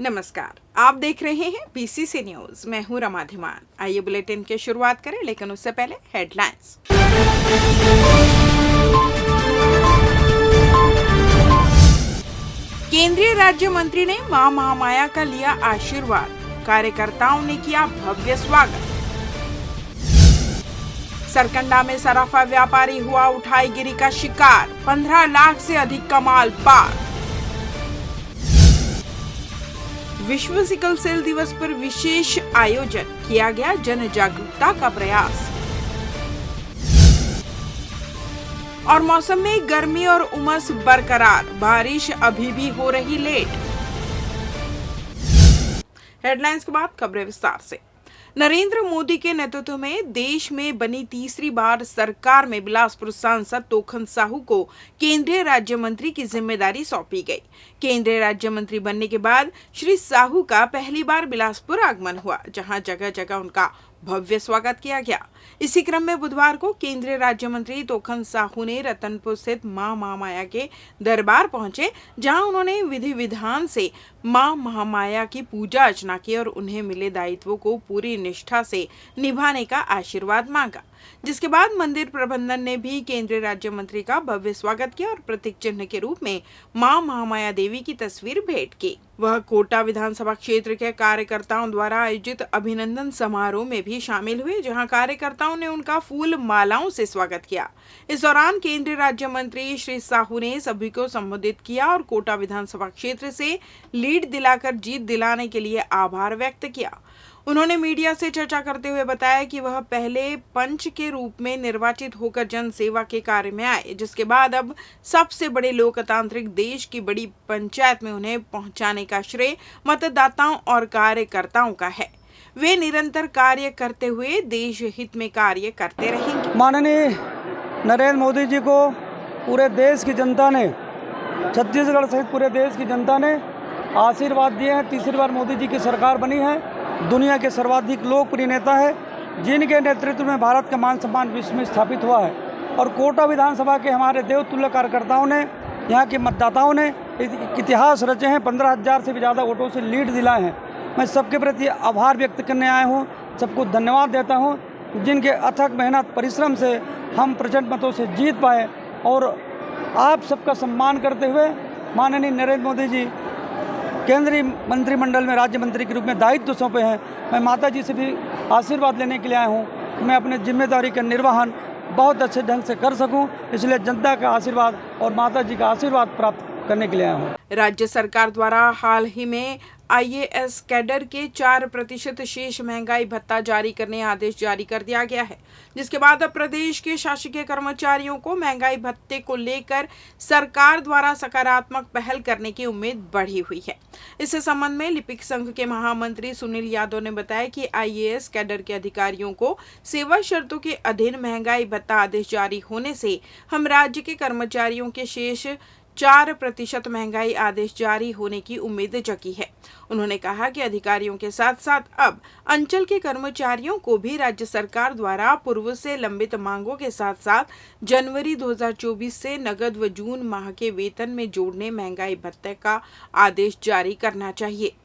नमस्कार, आप देख रहे हैं पीसीसी न्यूज। मैं हूं रमा धीमान। आइए बुलेटिन की शुरुआत करें, लेकिन उससे पहले हेडलाइंस। केंद्रीय राज्य मंत्री ने मां महामाया का लिया आशीर्वाद, कार्यकर्ताओं ने किया भव्य स्वागत। सरकंडा में सराफा व्यापारी हुआ उठाईगिरी का शिकार, 15 लाख से अधिक का माल पार। विश्व सिकल सेल दिवस पर विशेष आयोजन, किया गया जन जागरूकता का प्रयास। और मौसम में गर्मी और उमस बरकरार, बारिश अभी भी हो रही लेट। हेडलाइंस के बाद खबरें विस्तार से। नरेंद्र मोदी के नेतृत्व में देश में बनी तीसरी बार सरकार में बिलासपुर सांसद तोखन साहू को केंद्रीय राज्य मंत्री की जिम्मेदारी सौंपी गई। केंद्रीय राज्य मंत्री बनने के बाद श्री साहू का पहली बार बिलासपुर आगमन हुआ, जहां जगह जगह उनका भव्य स्वागत किया गया। इसी क्रम में बुधवार को केंद्रीय राज्य मंत्री तोखन साहू ने रतनपुर स्थित मां महामाया के दरबार पहुंचे, जहां उन्होंने विधि विधान से मां महामाया की पूजा अर्चना की और उन्हें मिले दायित्वों को पूरी निष्ठा से निभाने का आशीर्वाद मांगा। जिसके बाद मंदिर प्रबंधन ने भी केंद्रीय राज्य मंत्री का भव्य स्वागत किया और प्रतीक चिन्ह के रूप में मां महामाया देवी की तस्वीर भेंट की। वह कोटा विधानसभा क्षेत्र के कार्यकर्ताओं द्वारा आयोजित अभिनंदन समारोह में भी शामिल हुए, जहां कार्यकर्ताओं ने उनका फूल मालाओं से स्वागत किया। इस दौरान केंद्रीय राज्य मंत्री श्री साहू ने सभी को संबोधित किया और कोटा विधानसभा क्षेत्र से लीड दिलाकर जीत दिलाने के लिए आभार व्यक्त किया। उन्होंने मीडिया से चर्चा करते हुए बताया कि वह पहले पंच के रूप में निर्वाचित होकर जन सेवा के कार्य में आए, जिसके बाद अब सबसे बड़े लोकतांत्रिक देश की बड़ी पंचायत में उन्हें पहुंचाने का श्रेय मतदाताओं और कार्यकर्ताओं का है। वे निरंतर कार्य करते हुए देश हित में कार्य करते रहेंगे। माननीय नरेंद्र मोदी जी को पूरे देश की जनता ने, छत्तीसगढ़ सहित पूरे देश की जनता ने आशीर्वाद दिए हैं। तीसरी बार मोदी जी की सरकार बनी है। दुनिया के सर्वाधिक लोकप्रिय नेता है, जिनके नेतृत्व में भारत का मान सम्मान विश्व में स्थापित हुआ है। और कोटा विधानसभा के हमारे देवतुल्य कार्यकर्ताओं ने, यहाँ के मतदाताओं ने इतिहास रचे हैं। 15,000 से भी ज़्यादा वोटों से लीड दिलाए हैं। मैं सबके प्रति आभार व्यक्त करने आया हूँ, सबको धन्यवाद देता हूँ, जिनके अथक मेहनत परिश्रम से हम प्रचंड मतों से जीत पाए। और आप सबका सम्मान करते हुए माननीय नरेंद्र मोदी जी केंद्रीय मंत्रिमंडल में राज्य मंत्री के रूप में दायित्व सौंपे हैं। मैं माता जी से भी आशीर्वाद लेने के लिए आया हूँ कि मैं अपने जिम्मेदारी का निर्वहन बहुत अच्छे ढंग से कर सकूं, इसलिए जनता का आशीर्वाद और माता जी का आशीर्वाद प्राप्त करने के लिए आया हूँ। राज्य सरकार द्वारा हाल ही में आईएएस कैडर के 4% शेष महंगाई भत्ता जारी करने आदेश जारी कर दिया गया है, जिसके बाद अब प्रदेश के शासकीय कर्मचारियों को महंगाई भत्ते को लेकर सरकार द्वारा सकारात्मक पहल करने की उम्मीद बढ़ी हुई है। इस संबंध में लिपिक संघ के महामंत्री सुनील यादव ने बताया कि आईएएस कैडर के अधिकारियों को सेवा शर्तों के अधीन महंगाई भत्ता आदेश जारी होने से हम राज्य के कर्मचारियों के शेष 4% महंगाई आदेश जारी होने की उम्मीद जगी है। उन्होंने कहा कि अधिकारियों के साथ साथ अब अंचल के कर्मचारियों को भी राज्य सरकार द्वारा पूर्व से लंबित मांगों के साथ साथ जनवरी 2024 से नगद व जून माह के वेतन में जोड़ने महंगाई भत्ते का आदेश जारी करना चाहिए।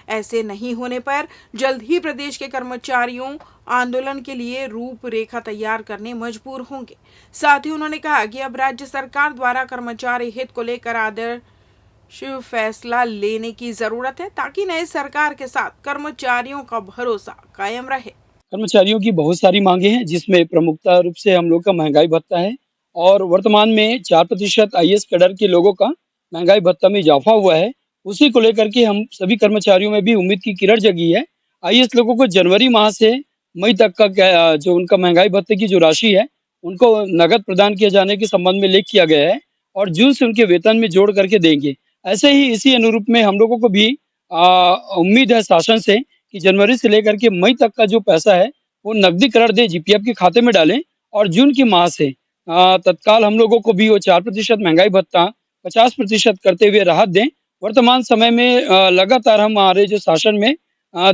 ऐसे नहीं होने पर जल्द ही प्रदेश के कर्मचारियों आंदोलन के लिए रूपरेखा तैयार करने मजबूर होंगे। साथ ही उन्होंने कहा कि अब राज्य सरकार द्वारा कर्मचारी हित को लेकर आदर्श फैसला लेने की जरूरत है, ताकि नए सरकार के साथ कर्मचारियों का भरोसा कायम रहे। कर्मचारियों की बहुत सारी मांगे हैं, जिसमें प्रमुखता रूप से हम लोग का महंगाई भत्ता है और वर्तमान में 4% आईएएस कैडर के लोगों का महंगाई भत्ता में इजाफा हुआ है। उसी को लेकर के हम सभी कर्मचारियों में भी उम्मीद की किरण जगी है। आईएएस लोगों को जनवरी माह से मई तक का जो उनका महंगाई भत्ते की जो राशि है, उनको नगद प्रदान किए जाने के संबंध में लेख किया गया है और जून से उनके वेतन में जोड़ करके देंगे। ऐसे ही इसी अनुरूप में हम लोगों को भी उम्मीद है शासन से कि जनवरी से लेकर के मई तक का जो पैसा है वो नकदीकरण दे, जीपीएफ के खाते में डालें और जून की माह से तत्काल हम लोगों को भी वो 4% महंगाई भत्ता 50% करते हुए राहत दें। वर्तमान समय में लगातार हमारे जो शासन में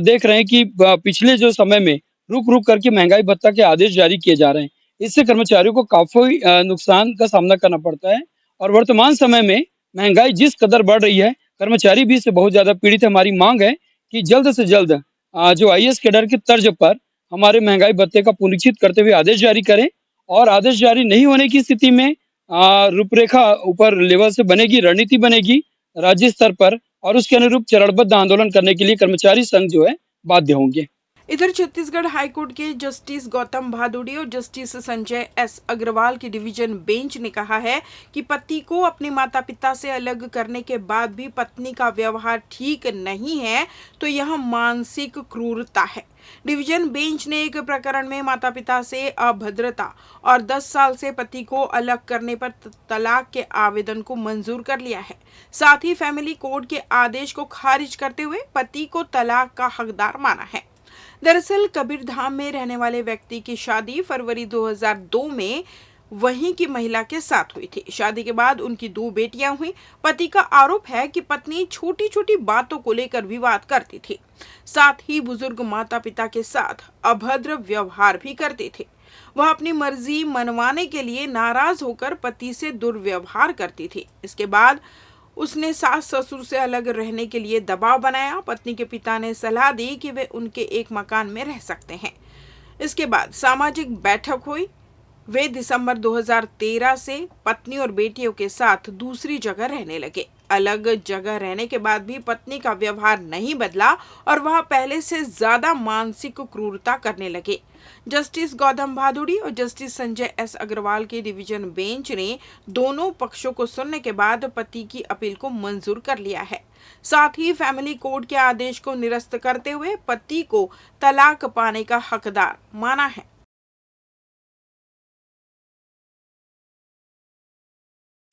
देख रहे हैं कि पिछले जो समय में रुक रुक करके महंगाई भत्ता के आदेश जारी किए जा रहे हैं। इससे कर्मचारियों को काफी नुकसान का सामना करना पड़ता है और वर्तमान समय में महंगाई जिस कदर बढ़ रही है कर्मचारी भी इससे बहुत ज्यादा पीड़ित है। हमारी मांग है कि जल्द से जल्द जो आईएएस कैडर की तर्ज पर हमारे महंगाई भत्ते का पुनरीक्षित करते हुए आदेश जारी करें, और आदेश जारी नहीं होने की स्थिति में रूपरेखा ऊपर लेवल से बनेगी, रणनीति बनेगी राज्य स्तर पर, और उसके अनुरूप चरणबद्ध आंदोलन करने के लिए कर्मचारी संघ जो है बाध्य होंगे। इधर छत्तीसगढ़ हाईकोर्ट के जस्टिस गौतम भादुड़ी और जस्टिस संजय एस अग्रवाल की डिवीजन बेंच ने कहा है कि पति को अपने माता पिता से अलग करने के बाद भी पत्नी का व्यवहार ठीक नहीं है तो यह मानसिक क्रूरता है। डिवीजन बेंच ने एक प्रकरण में माता पिता से अभद्रता और 10 साल से पति को अलग करने पर तलाक के आवेदन को मंजूर कर लिया है। साथ ही फैमिली कोर्ट के आदेश को खारिज करते हुए पति को तलाक का हकदार माना है। दरअसल कबीरधाम में रहने वाले व्यक्ति की शादी फरवरी 2002 में वहीं की महिला के साथ हुई थी। शादी के बाद उनकी 2 बेटियां हुई। पति का आरोप है कि पत्नी छोटी छोटी बातों को लेकर विवाद करती थी, साथ ही बुजुर्ग माता पिता के साथ अभद्र व्यवहार भी करते थे। वह अपनी मर्जी मनवाने के लिए नाराज होकर पति से दुर्व्यवहार करती थी। इसके बाद उसने सास ससुर से अलग रहने के लिए दबाव बनाया। पत्नी के पिता ने सलाह दी कि वे उनके एक मकान में रह सकते हैं। इसके बाद सामाजिक बैठक हुई। वे दिसंबर 2013 से पत्नी और बेटियों के साथ दूसरी जगह रहने लगे। अलग जगह रहने के बाद भी पत्नी का व्यवहार नहीं बदला और वह पहले से ज्यादा मानसिक क्रूरता करने लगे। जस्टिस गौतम भादुड़ी और जस्टिस संजय एस अग्रवाल की डिवीजन बेंच ने दोनों पक्षों को सुनने के बाद पति की अपील को मंजूर कर लिया है। साथ ही फैमिली कोर्ट के आदेश को निरस्त करते हुए पति को तलाक पाने का हकदार माना है।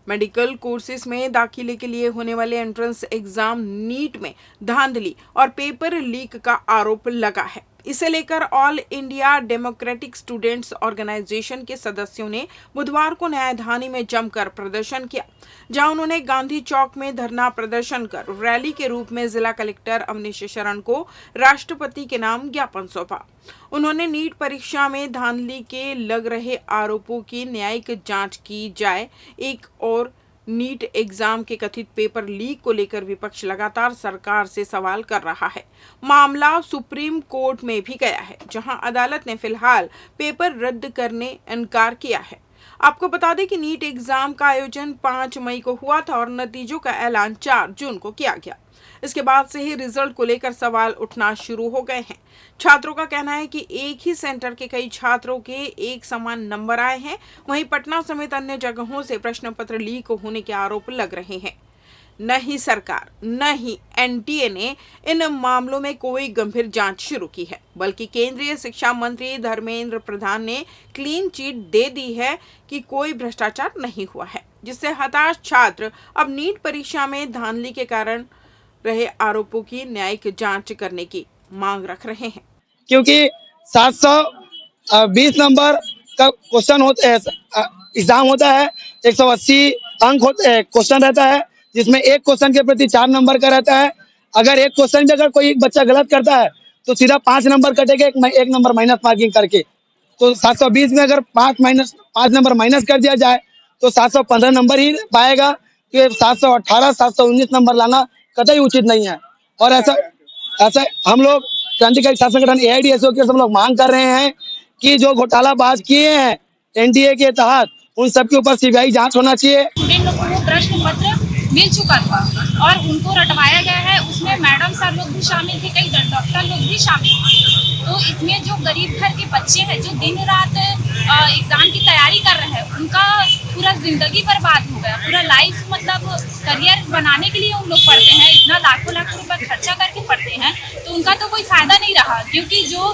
मेडिकल कोर्सेज में दाखिले के लिए होने वाले एंट्रेंस एग्जाम नीट में धांधली और पेपर लीक का आरोप लगा है। इसे लेकर all India democratic students organisation के सदस्यों ने बुधवार को न्यायधानी में जमकर प्रदर्शन किया, जहां उन्होंने गांधी चौक में धरना प्रदर्शन कर रैली के रूप में जिला कलेक्टर अवनीश शरण को राष्ट्रपति के नाम ज्ञापन सौंपा। उन्होंने नीट परीक्षा में धांधली के लग रहे आरोपों की न्यायिक जांच की जाए। एक और नीट एग्जाम के कथित पेपर लीक को लेकर विपक्ष लगातार सरकार से सवाल कर रहा है। मामला सुप्रीम कोर्ट में भी गया है, जहां अदालत ने फिलहाल पेपर रद्द करने इनकार किया है। आपको बता दें कि नीट एग्जाम का आयोजन 5 मई को हुआ था और नतीजों का ऐलान 4 जून को किया गया। इसके बाद से ही रिजल्ट को लेकर सवाल उठना शुरू हो गए हैं। छात्रों का कहना है कि एक ही सेंटर के कई छात्रों के एक समान नंबर आए हैं। वहीं पटना समेत अन्य जगहों से प्रश्न पत्र लीक होने के आरोप लग रहे हैं। न ही सरकार न ही एनटीए ने इन मामलों में कोई गंभीर जांच शुरू की है, बल्कि केंद्रीय शिक्षा मंत्री धर्मेंद्र प्रधान ने क्लीन चिट दे दी है कि कोई भ्रष्टाचार नहीं हुआ है, जिससे हताश छात्र अब नीट परीक्षा में धांधली के कारण रहे आरोपों की न्यायिक जांच करने की मांग रख रहे हैं। क्योंकि 720 नंबर का क्वेश्चन होता है, एग्जाम होता है, 180 अंक होते हैं, क्वेश्चन रहता है, जिसमें एक क्वेश्चन के प्रति 4 नंबर का रहता है। अगर एक क्वेश्चन में अगर कोई बच्चा गलत करता है तो सीधा 5 नंबर कटेगा, एक नंबर माइनस मार्किंग करके। तो 720 में अगर 5 नंबर माइनस कर दिया जाए तो 715 नंबर ही पाएगा। कि 718 719 नंबर लाना कतई उचित नहीं है। और ऐसा हम लोग क्रांतिकारी छात्र संगठन एआईडीएसओ के सब लोग मांग कर रहे हैं कि जो घोटालाबाज किए हैं एनडीए के तहत, उन सबके ऊपर सीबीआई जांच होना चाहिए। स्टूडेंट लोगों को प्रश्न पत्र मिल चुका था और उनको रटवाया गया है। उसमें मैडम सर लोग भी शामिल थे, कई डॉक्टर लोग भी शामिल थे। तो इसमें जो गरीब घर के बच्चे हैं जो दिन रात एग्जाम की तैयारी कर रहे हैं, उनका पूरा जिंदगी बर्बाद हो गया। पूरा लाइफ मतलब करियर बनाने के लिए उन लोग पढ़ते हैं, इतना लाखों लाख रुपए खर्चा करके पढ़ते हैं, तो उनका तो कोई फायदा नहीं रहा। क्योंकि जो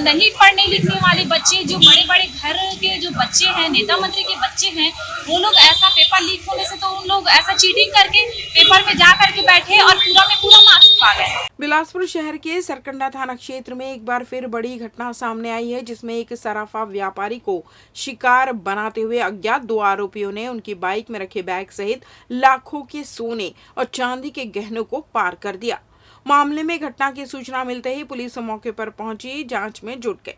नहीं पढ़ने लिखने वाले बच्चे, जो बड़े बड़े घर के जो बच्चे हैं, नेता मंत्री के बच्चे हैं, वो लोग ऐसा पेपर लीक होने से तो उन लोग ऐसा चीटिंग करके पेपर में जा करके बैठे और पूरा में पूरा मार्क्स पा गए। बिलासपुर शहर के सरकंडा थाना क्षेत्र में एक बार फिर बड़ी घटना सामने आई है, जिसमें एक सराफा व्यापारी को शिकार बनाते हुए अज्ञात 2 आरोपियों ने उनकी बाइक में रखे बैग सहित लाखों के सोने और चांदी के गहनों को पार कर दिया। मामले में घटना की सूचना मिलते ही पुलिस मौके पर पहुंची जांच में जुट गई।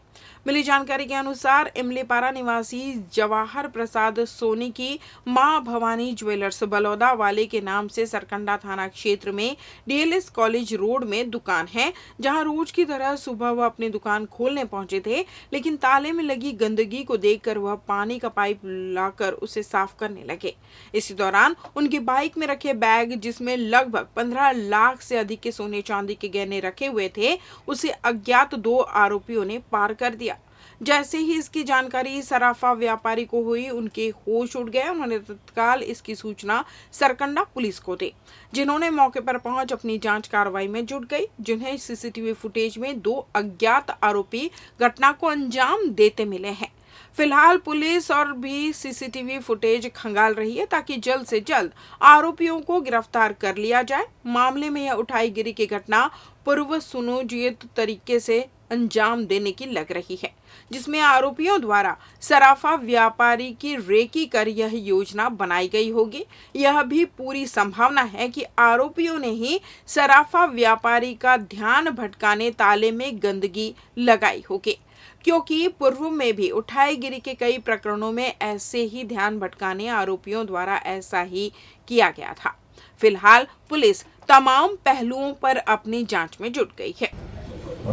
मिली जानकारी के अनुसार इमलीपारा निवासी जवाहर प्रसाद सोनी की मां भवानी ज्वेलर्स बलौदा वाले के नाम से सरकंडा थाना क्षेत्र में डीएलएस कॉलेज रोड में दुकान है, जहां रोज की तरह सुबह वह अपनी दुकान खोलने पहुंचे थे, लेकिन ताले में लगी गंदगी को देखकर वह पानी का पाइप लाकर उसे साफ करने लगे। इसी दौरान उनकी बाइक में रखे बैग, जिसमें लगभग 15 लाख से अधिक के सोने चांदी के गहने रखे हुए थे, उसे अज्ञात 2 आरोपियों ने पार कर दिया। जैसे ही इसकी जानकारी सराफा व्यापारी को हुई, उनके होश उड़ गए। उन्होंने तत्काल इसकी सूचना सरकंडा पुलिस को दी, जिन्होंने मौके पर पहुंच अपनी जांच कार्रवाई में जुट गई, जिन्हें सीसीटीवी फुटेज में 2 अज्ञात आरोपी घटना को अंजाम देते मिले हैं। फिलहाल पुलिस और भी सीसीटीवी फुटेज खंगाल रही है ताकि जल्द से जल्द आरोपियों को गिरफ्तार कर लिया जाए। मामले में यह उठाईगिरी की घटना पूर्व सुनियोजित तरीके से अंजाम देने की लग रही है, जिसमें आरोपियों द्वारा सराफा व्यापारी की रेकी कर यह योजना बनाई गई होगी। यह भी पूरी संभावना है कि आरोपियों ने ही सराफा व्यापारी का ध्यान भटकाने ताले में गंदगी लगाई होगी, क्योंकि पूर्व में भी उठाईगिरी के कई प्रकरणों में ऐसे ही ध्यान भटकाने आरोपियों द्वारा ऐसा ही किया गया था। फिलहाल पुलिस तमाम पहलुओं पर अपनी जांच में जुट गई है।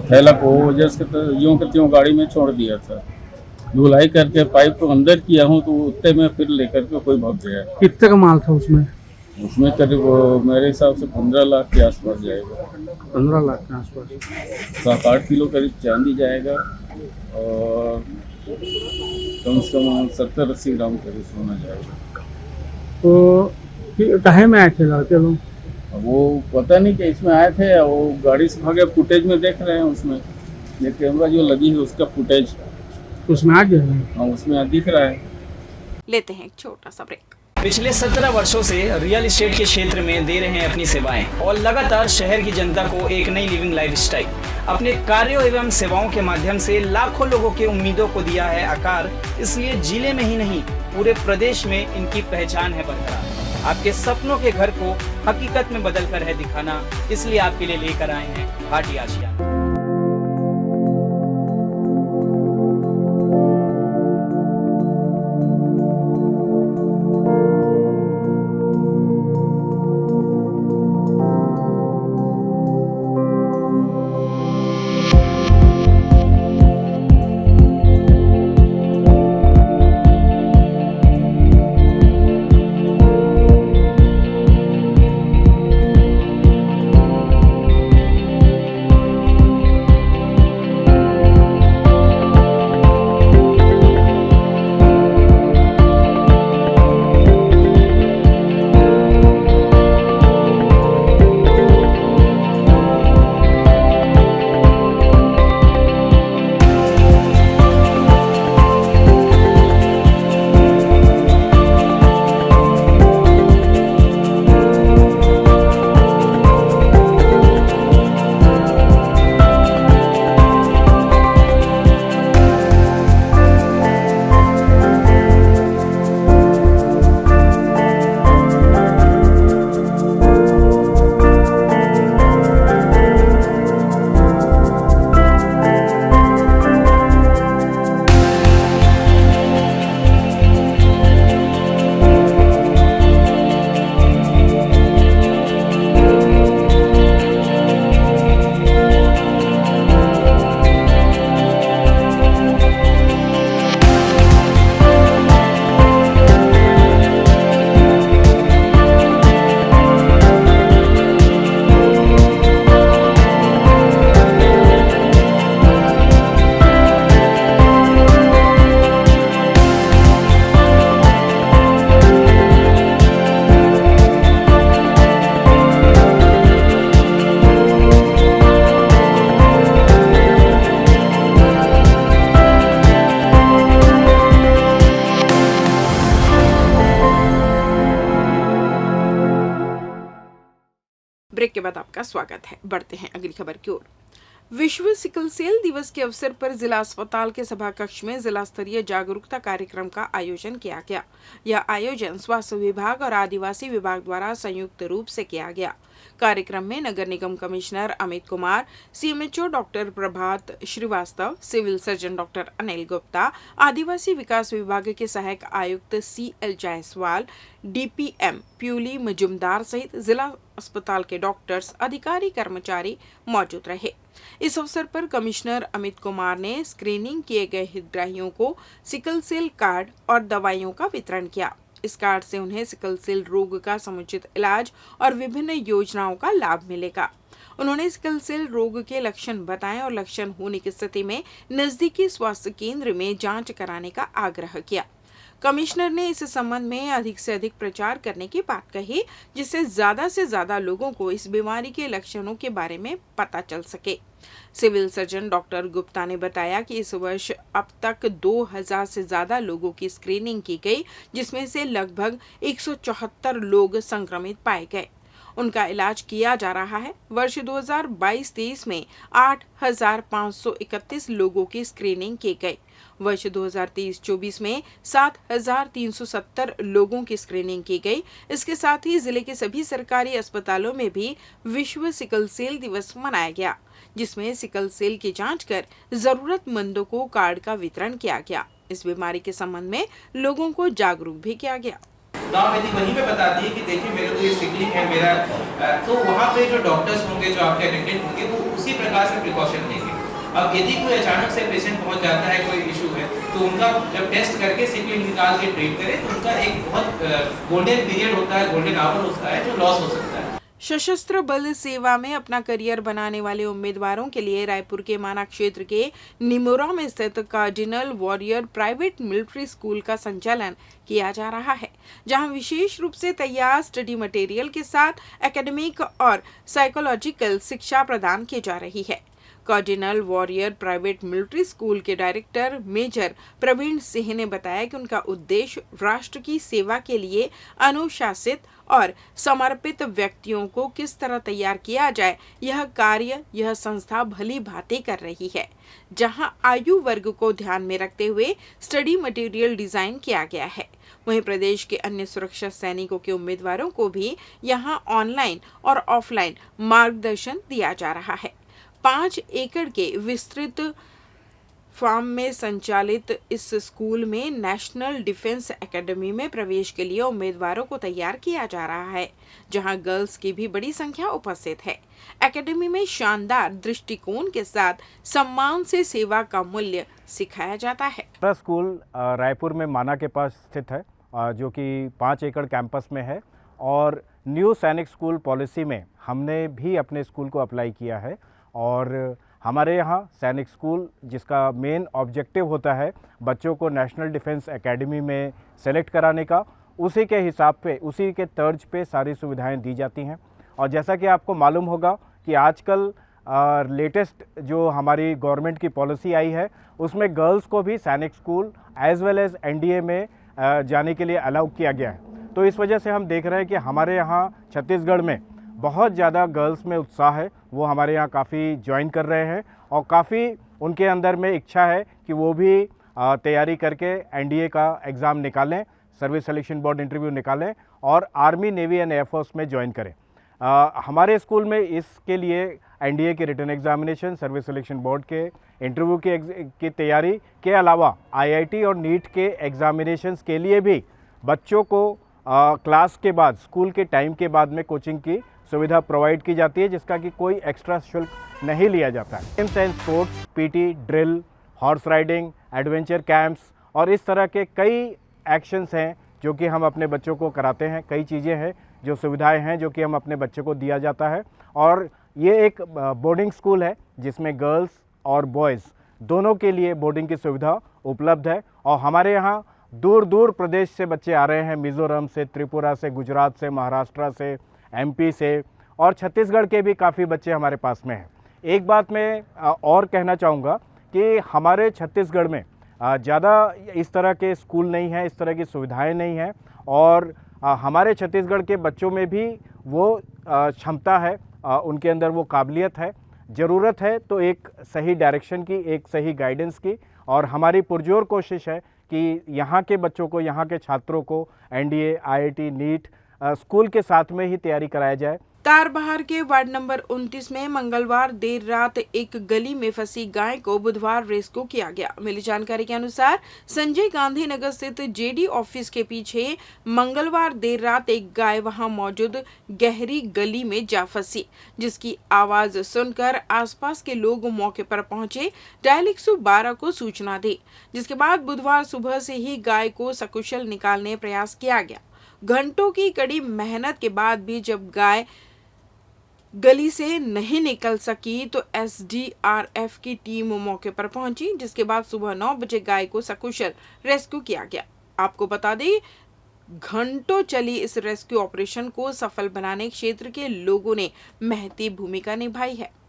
थैला को जैसे यूं के त्यों गाड़ी में छोड़ दिया था, धुलाई करके पाइप को अंदर किया हूँ तो उत्ते में फिर लेकर के कोई भाग गया। कितने का माल था उसमें? उसमें करीब मेरे हिसाब से 15 लाख के आसपास जाएगा। 15 लाख के आसपास। 7-8 किलो करीब चांदी जाएगा और कम से कम 70-80 ग्राम करीब सोना जाएगा। तो कहे में आए थे लड़के लोग? वो पता नहीं कि इसमें आए थे, वो गाड़ी से भागे। फुटेज में देख रहे हैं, उसमें ये कैमरा जो लगी है उसका फुटेज उसमें आ गया। हाँ, उसमें दिख रहा है। लेते हैं एक छोटा सा ब्रेक। पिछले 17 वर्षों से रियल एस्टेट के क्षेत्र में दे रहे हैं अपनी सेवाएं और लगातार शहर की जनता को एक नई लिविंग लाइफस्टाइल। अपने कार्यों एवं सेवाओं के माध्यम से लाखों लोगों की उम्मीदों को दिया है आकार, इसलिए जिले में ही नहीं पूरे प्रदेश में इनकी पहचान है बरकरार। आपके सपनों के घर को हकीकत में बदल कर है दिखाना, इसलिए आपके लिए लेकर आए हैं भाटी आशियाना। ब्रेक के बाद आपका स्वागत है। बढ़ते हैं अगली खबर की ओर। विश्व सिकल सेल दिवस के अवसर पर जिला अस्पताल के सभा कक्ष में जिला स्तरीय जागरूकता कार्यक्रम का आयोजन किया गया। यह आयोजन स्वास्थ्य विभाग और आदिवासी विभाग द्वारा संयुक्त रूप से किया गया। कार्यक्रम में नगर निगम commissioner Amit Kumar, CMHO doctor Prabhat Srivastava, civil surgeon doctor Anil Gupta, आदिवासी विकास विभाग के सहायक आयुक्त CL जायसवाल, DPM प्यूली मजुमदार सहित जिला अस्पताल के डॉक्टर्स, अधिकारी, कर्मचारी मौजूद रहे। इस अवसर पर कमिश्नर अमित कुमार ने स्क्रीनिंग किए गए हितग्राहियों को सिकल सेल कार्ड और दवाइयों का वितरण किया। इस कार्ड से उन्हें सिकल सेल रोग का समुचित इलाज और विभिन्न योजनाओं का लाभ मिलेगा। उन्होंने सिकल सेल रोग के लक्षण बताए और लक्षण होने की स्थिति में नजदीकी स्वास्थ्य केंद्र में जांच कराने का आग्रह किया। कमिश्नर ने इस संबंध में अधिक से अधिक प्रचार करने की बात कही, जिससे ज्यादा लोगों को इस बीमारी के लक्षणों के बारे में पता चल सके। सिविल सर्जन डॉक्टर गुप्ता ने बताया कि इस वर्ष अब तक 2000 से ज्यादा लोगों की स्क्रीनिंग की गई, जिसमें से लगभग 174 लोग संक्रमित पाए गए। उनका इलाज किया जा रहा है। वर्ष 2022-23 में 8531 लोगों की स्क्रीनिंग की गई। वर्ष 2023-24 में 7370 लोगों की स्क्रीनिंग की गई। इसके साथ ही जिले के सभी सरकारी अस्पतालों में भी विश्व सिकल सेल दिवस मनाया गया, जिसमें सिकल सेल की जांच कर जरूरतमंदों को कार्ड का वितरण किया गया। इस बीमारी के संबंध में लोगों को जागरूक भी किया गया। गाँव यदि वहीं पे बताती है कि देखिए मेरे को ये सिकलिंग है मेरा, तो वहाँ पे जो डॉक्टर्स होंगे, जो आपके अटेंडेंट होंगे, वो उसी प्रकार से प्रिकॉशन लेंगे। अब यदि कोई अचानक से पेशेंट पहुँच जाता है, कोई इशू है, तो उनका जब टेस्ट करके सिकलिंग निकाल के ट्रीट करें तो उनका एक बहुत गोल्डन पीरियड होता है, गोल्डन आवर होता है, जो लॉस हो सकता है। सशस्त्र बल सेवा में अपना करियर बनाने वाले उम्मीदवारों के लिए रायपुर के माना क्षेत्र के निमोरा में स्थित cardinal warrior private military school का संचालन किया जा रहा है, जहां विशेष रूप से तैयार स्टडी मटेरियल के साथ एकेडमिक और साइकोलॉजिकल शिक्षा प्रदान की जा रही है। Cardinal warrior private military school के डायरेक्टर मेजर प्रवीण सिंह ने बताया कि उनका उद्देश्य राष्ट्र की सेवा के लिए अनुशासित और समर्पित व्यक्तियों को किस तरह तैयार किया जाए, यह संस्था भली भांति कर रही है, जहां आयु वर्ग को ध्यान में रखते हुए स्टडी मटेरियल डिजाइन किया गया है। वहीं प्रदेश के अन्य सुरक्षा सैनिकों के उम्मीदवारों को भी यहां ऑनलाइन और ऑफलाइन मार्गदर्शन दिया जा रहा है। 5 एकड़ के विस्तृत फार्म में संचालित इस स्कूल में नेशनल डिफेंस एकेडमी में प्रवेश के लिए उम्मीदवारों को तैयार किया जा रहा है, जहां गर्ल्स की भी बड़ी संख्या उपस्थित है। एकेडमी में शानदार दृष्टिकोण के साथ सम्मान से सेवा का मूल्य सिखाया जाता है। स्कूल रायपुर में माना के पास स्थित है, जो कि 5 एकड़ कैंपस में है, और न्यू सैनिक स्कूल पॉलिसी में हमने भी अपने स्कूल को अप्लाई किया है। और हमारे यहाँ सैनिक स्कूल, जिसका मेन ऑब्जेक्टिव होता है बच्चों को नेशनल डिफेंस एकेडमी में सेलेक्ट कराने का, उसी के हिसाब पे, उसी के तर्ज पे सारी सुविधाएं दी जाती हैं। और जैसा कि आपको मालूम होगा कि आजकल लेटेस्ट जो हमारी गवर्नमेंट की पॉलिसी आई है, उसमें गर्ल्स को भी सैनिक school as well as NDA में जाने के लिए अलाउ किया गया है। तो इस वजह से हम देख रहे हैं कि हमारे यहाँ छत्तीसगढ़ में बहुत ज़्यादा गर्ल्स में उत्साह है, वो हमारे यहाँ काफ़ी ज्वाइन कर रहे हैं और काफ़ी उनके अंदर में इच्छा है कि वो भी तैयारी करके NDA का एग्ज़ाम निकालें, सर्विस सिलेक्शन बोर्ड इंटरव्यू निकालें और आर्मी, नेवी एंड एयरफोर्स में ज्वाइन करें। हमारे स्कूल में इसके लिए NDA के written examination, service selection board के इंटरव्यू की तैयारी के अलावा IIT और नीट के एग्जामिनेशंस के लिए भी बच्चों को क्लास के बाद, स्कूल के टाइम के बाद में कोचिंग की सुविधा प्रोवाइड की जाती है, जिसका कि कोई एक्स्ट्रा शुल्क नहीं लिया जाता है। Games and sports, PT, drill, horse riding, adventure camps और इस तरह के कई एक्शंस हैं जो कि हम अपने बच्चों को कराते हैं। कई चीज़ें हैं, जो सुविधाएं हैं जो कि हम अपने बच्चों को दिया जाता है। और ये एक बोर्डिंग स्कूल है जिसमें गर्ल्स और बॉयज़ दोनों के लिए बोर्डिंग की सुविधा उपलब्ध है। और हमारे यहाँ दूर दूर प्रदेश से बच्चे आ रहे हैं, मिज़ोरम से, त्रिपुरा से, गुजरात से, महाराष्ट्र से, MP से, और छत्तीसगढ़ के भी काफ़ी बच्चे हमारे पास में हैं। एक बात मैं और कहना चाहूँगा कि हमारे छत्तीसगढ़ में ज़्यादा इस तरह के स्कूल नहीं हैं, इस तरह की सुविधाएं नहीं हैं, और हमारे छत्तीसगढ़ के बच्चों में भी वो क्षमता है, उनके अंदर वो काबिलियत है ज़रूरत है तो एक सही डायरेक्शन की, एक सही गाइडेंस की, और हमारी पुरजोर कोशिश है कि यहाँ के बच्चों को, यहाँ के छात्रों को एनडीए, आईआईटी, नीट स्कूल के साथ में ही तैयारी कराया जाए। तारबहार के वार्ड नंबर 29 में मंगलवार देर रात एक गली में फंसी गाय को बुधवार रेस्क्यू किया गया। मिली जानकारी के अनुसार संजय गांधी नगर स्थित जेडी ऑफिस के पीछे मंगलवार देर रात एक गाय वहां मौजूद गहरी गली में जा फंसी, जिसकी आवाज सुनकर आसपास के लोग मौके पर पहुंचे, डायल 112 को सूचना दी, जिसके बाद बुधवार सुबह से ही गाय को सकुशल निकालने प्रयास किया गया। घंटों की कड़ी मेहनत के बाद भी जब गाय गली से नहीं निकल सकी तो एसडीआरएफ की टीम मौके पर पहुंची, जिसके बाद सुबह 9 बजे गाय को सकुशल रेस्क्यू किया गया। आपको बता दें, घंटों चली इस रेस्क्यू ऑपरेशन को सफल बनाने क्षेत्र के लोगों ने महती भूमिका निभाई है।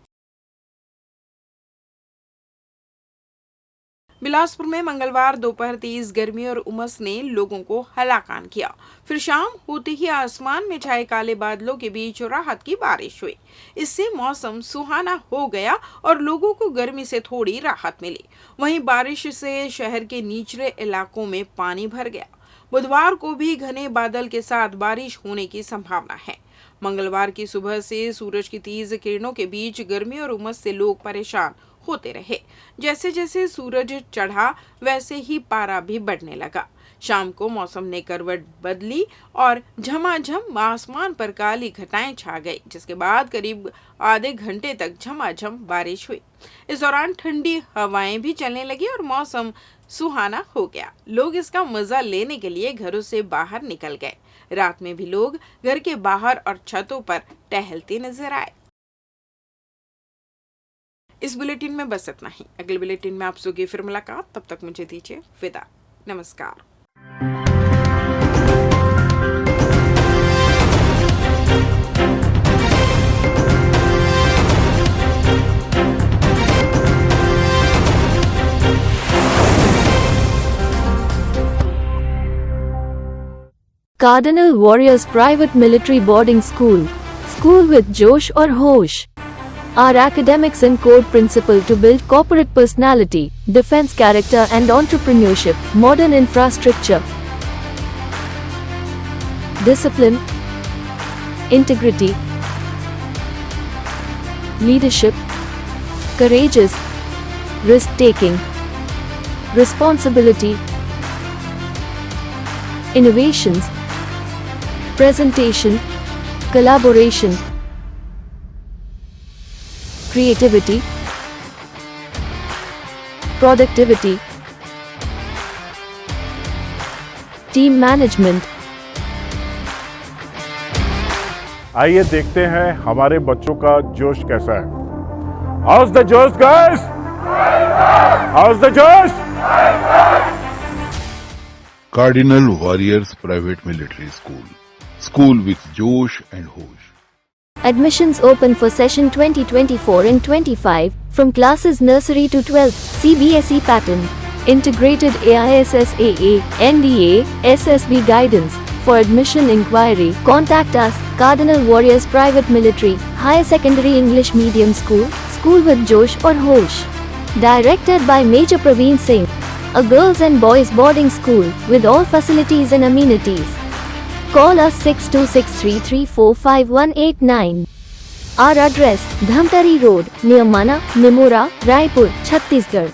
बिलासपुर में मंगलवार दोपहर तेज गर्मी और उमस ने लोगों को हलाकान किया। फिर शाम होते ही आसमान में छाए काले बादलों के बीच राहत की बारिश हुई। इससे मौसम सुहाना हो गया और लोगों को गर्मी से थोड़ी राहत मिली। वहीं बारिश से शहर के निचले इलाकों में पानी भर गया। बुधवार को भी घने बादल के साथ बारिश होने की संभावना है। मंगलवार की सुबह से सूरज की तेज किरणों के बीच गर्मी और उमस से लोग परेशान होते रहे। जैसे जैसे सूरज चढ़ा वैसे ही पारा भी बढ़ने लगा। शाम को मौसम ने करवट बदली और झमाझम आसमान पर काली घटाएं छा गई, जिसके बाद करीब आधे घंटे तक झमाझम बारिश हुई। इस दौरान ठंडी हवाएं भी चलने लगी और मौसम सुहाना हो गया। लोग इसका मजा लेने के लिए घरों से बाहर निकल गए। रात में भी लोग घर के बाहर और छतों पर टहलते नजर आए। इस बुलेटिन में बस इतना ही। अगले बुलेटिन में आपसे होगी फिर मुलाकात। तब तक मुझे दीजिए विदा। नमस्कार। Cardinal Warriors Private Military Boarding School. School with Josh or Hosh. Our academics and core principle to build corporate personality, defense character and entrepreneurship, modern infrastructure, discipline, integrity, leadership, courageous, risk-taking, responsibility, innovations, presentation, collaboration, creativity, productivity, team management. आइए देखते हैं हमारे बच्चों का जोश कैसा है। How's the josh, guys? How's the josh? Cardinal Warriors Private Military School. School with Josh and Hosh. Admissions open for session 2024 and 25 from classes nursery to 12th, CBSE pattern. Integrated AISSAA, NDA, SSB guidance. For admission inquiry, contact us, Cardinal Warriors Private Military, Higher Secondary English Medium School, School with Josh or Hosh. Directed by Major Praveen Singh. A girls and boys boarding school with all facilities and amenities. Call us 6263345189. Our address, Dhamtari Road, near Mana, Nimura, Raipur, Chhattisgarh.